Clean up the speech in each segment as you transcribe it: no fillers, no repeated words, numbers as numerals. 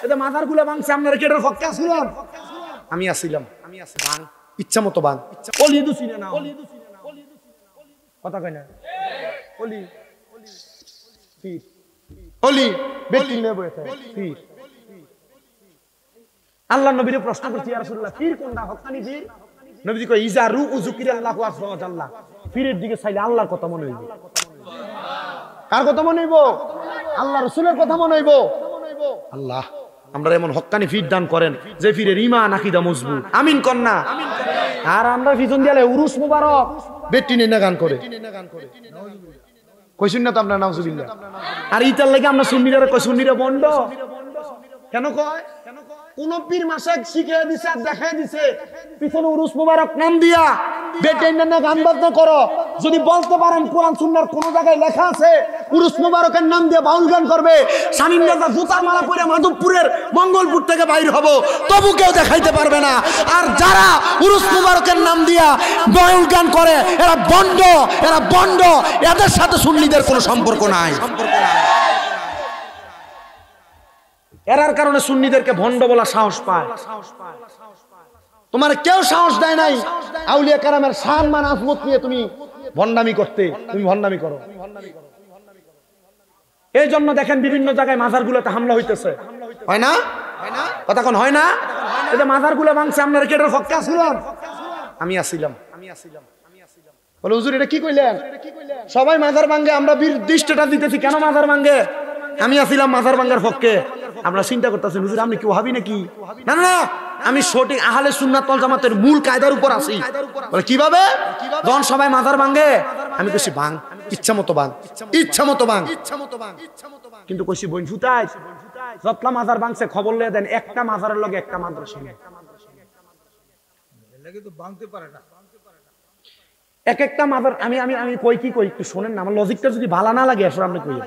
এটা মাথার গুলা ভাঙছে, আপনারা কি এটার পক্ষে আসছিলেন? আমি আসছিলাম। ভাঙ ইচ্ছা মতো ভাঙ। অলি দুছি না, কথা কয় না। অলি পীর, অলি বেটি নেব পীর। আল্লাহ নবীরে প্রশ্ন করছি, ইয়া রাসূলুল্লাহ পীর কোনটা, হক্কানি পীর? নবীজি কয় ইজা রুউ যুকিরাল্লাহু আযজা ওয়া জাল্লা। পীরের দিকে চাইলে আল্লাহর কথা মনে হইব। কার কথা মনে হইব? আল্লাহ রাসূলের কথা মনে হইব। আল্লাহ আমরা এমন হক্কানি পীর দান করেন যে পীরের ঈমান আকীদা মজবুত। আমিন কর না। আর আমরা পিছন দিয়ালে উরুস মুবারক বেটি নেনা গান করে কইছেন না তো আপনারা, নাউজুবিল্লাহ। আর ইতার লাগে আমরা সুন্নিরা কই, সুন্নিরা বন্ড কেন কয়? কোন পীর মাসে শিখিয়ে দিছে আর দেখাই দিছে পিছনে উরুস মুবারক নাম দিয়া বেটি নেনা গান বাজনা করো। যদি বলতে পারেন কোরআন সুন্নাহর কোন জায়গায় লেখা আছে উরুস মুবারকের নাম দিয়ে বাউল গান করবে, শামীম রাজা জুতার মালা পরে মাধবপুরের মঙ্গলপুর থেকে বাইর হব, তবু কেউ দেখাইতে পারবে না। আর যারা উরুস মুবারকের নাম দিয়া বাউল গান করে এরা বন্ড, এরা বন্ড। এদের সাথে সুন্নিদের কোনো সম্পর্ক নাই। এরার কারণে সুন্নিদেরকে ভণ্ড বলা সাহস পায়। তোমার কেউ সাহস দেয় নাই আউলিয়া কেরামের সম্মান আজমত নিয়ে তুমি ভণ্ডামি করতে, তুমি ভণ্ডামি করো। এই জন্য দেখেন বিভিন্ন জায়গায় মাজারগুলোতে হামলা হইতেছে, হয় না? কথা কোন হয় না? এটা মাজারগুলো ভাঙছে, আপনারা কি এটার পক্ষে আসছিলেন? আমি আসছিলাম। বলে হুজুর এটা কি কইলেন? সবাই মাজার ভাঙে, আমরা দৃষ্টিটা দিতেছি কেন মাজার ভাঙে? আমি আসছিলাম মাজার ভাঙার পক্ষে। আমরা চিন্তা করতেছি হুজুর আপনি কি ওয়াহাবি নাকি? না না, আমি সঠিক আহলে সুন্নাত ওয়াল জামাতের মূল কায়দার উপর আছি। বলে কিভাবে? যখন সবাই মাজার ভাঙে আমি কইছি ভাঙ ইচ্ছা মতো ভাঙ, ইচ্ছা মতো ভাঙ। কিন্তু কইছি বইন ফুটাই যতলা মাজার ভাঙছে খবর লয়ে দেন, একটা মাজারের লগে একটা মাদ্রাসা নেই। এক একটা মাজার আমি আমি আমি কই কি কই একটু শোনেন না, আমার লজিকটা যদি ভালো না লাগে আসলে আপনি কই।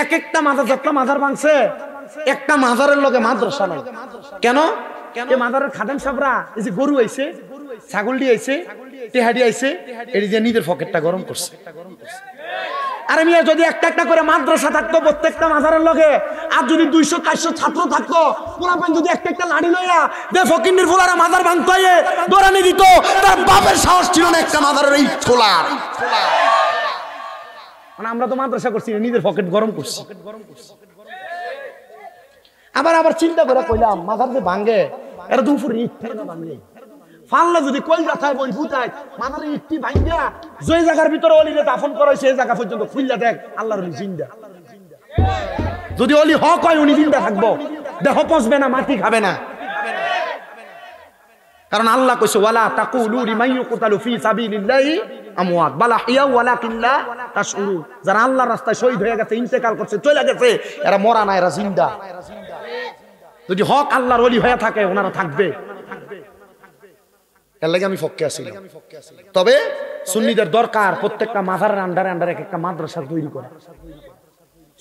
এক একটা মাজার যতলা মাজার ভাঙছে একটা মাজারের লগে মাদ্রাসা নাই। কেন? এই মাজারের খাদেম সাহেবরা এই যে গরু আইছে, ছাগলটি আইছে, তেহাডি আইছে, এই যে নিজের পকেটটা গরম করছে। আরে মিয়া যদি একটা একটা করে মাদ্রাসা থাকতো প্রত্যেকটা মাজারের লগে, আর যদি 200-400 ছাত্র থাকতো, পোলাপেন যদি একটা একটা লাড়ি লইয়া দে ফকিন্নির ফুলারা মাজার ভাঙতো দৌড়ানি দিত, তার বাপের সাহস ছিল না একটা মাজারের এই ছোলার। মানে আমরা তো মাদ্রাসা করছি নিজের পকেট গরম করছি। আবার আবার চিন্তা করে কইলাম মাজার যে ভাঙে এরা দুপুর ইট ভাঙে ফাল্লা যদি কই রাখায় বই ফুটায় মাথার ইটটি ভাঙ্গা যে জায়গার ভিতরে অলিরে দাফন করা সেই জায়গা পর্যন্ত খুললা দেখ আল্লাহর ওলি জিন্দা। যদি অলি হক হয় উনি জিন্দা থাকবো, দেহ পচবে না, মাটি খাবে না। কারণ আল্লাহ কইছে ওয়ালা তাকুলু লিমান ইউকতালু ফি সাবিলিল্লাহি আমওয়াত বাল আহইয়া ওয়ালাকিন লা তাশউরুন। যারা আল্লাহর রাস্তায় শহীদ হয়ে গেছে, ইন্তেকাল করছে, চলে গেছে, এরা মরা না, এরা জিন্দা। যদি হক আল্লাহর ওলি হয়ে থাকে ওনারা থাকবে। এর লাগে আমি পক্ষে আছি। তবে সুন্নিদের দরকার প্রত্যেকটা মাজারের আন্ডারে আন্ডারে একটা মাদ্রাসা তৈরি করা।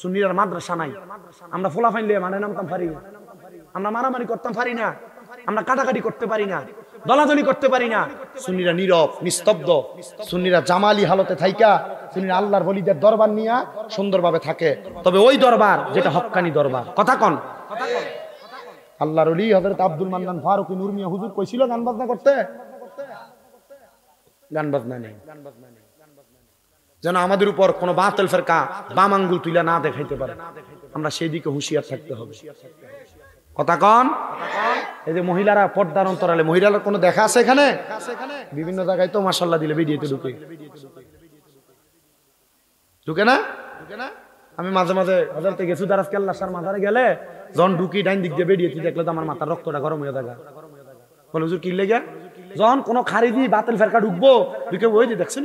সুন্নিদের মাদ্রাসা নাই, আমরা ফোলা ফাইলে মানে নামতাম পারি না, আমরা মারামারি করতাম পারি না, আমরা কাটাকাটি করতে পারি না, দলাদলি করতে পারি না। সুন্নিরা নীরব নিস্তব্ধ, সুন্নিরা জামালি হালতে থাইকা সুন্নিরা আল্লাহর ওলিদের দরবার নিয়া সুন্দরভাবে থাকে। তবে ওই দরবার যেটা হক্কানি দরবার। কথা কন, আল্লাহর ওলি হযরত আব্দুল মান্নান ফারুকী নূর মিয়া হুজুর কইছিল গান বাজনা করতে, গান বাজনা নেই। যেন আমাদের উপর কোন বাতিল ফেরকা বাম আঙ্গুল তুইলা না দেখাইতে পারে, আমরা সেই দিকে হুঁশিয়ার থাকতে হবে। কথা কন। এই যে মহিলারা পর্দার অন্তরালে, মহিলার কোনো দেখা আছে এখানে? বিভিন্ন জায়গায় তো মাশাআল্লাহ দিলে ভিডিওতে ঢুকে ঢুকে না। আমি মাঝে মাঝে হযরতে গেছু দারাজ কেল্লা সার মাজারে গেলে যখন ঢুকি ডাইন দিক দিয়ে বেরিয়েছি দেখলে তো আমার মাথার রক্তটা গরম হয়ে থাকে। বলে হুজুর কি লেগে? যখন কোনো খারিজি বাতিল ফেরকা ঢুকবো ঢুকে ওই যে দেখছেন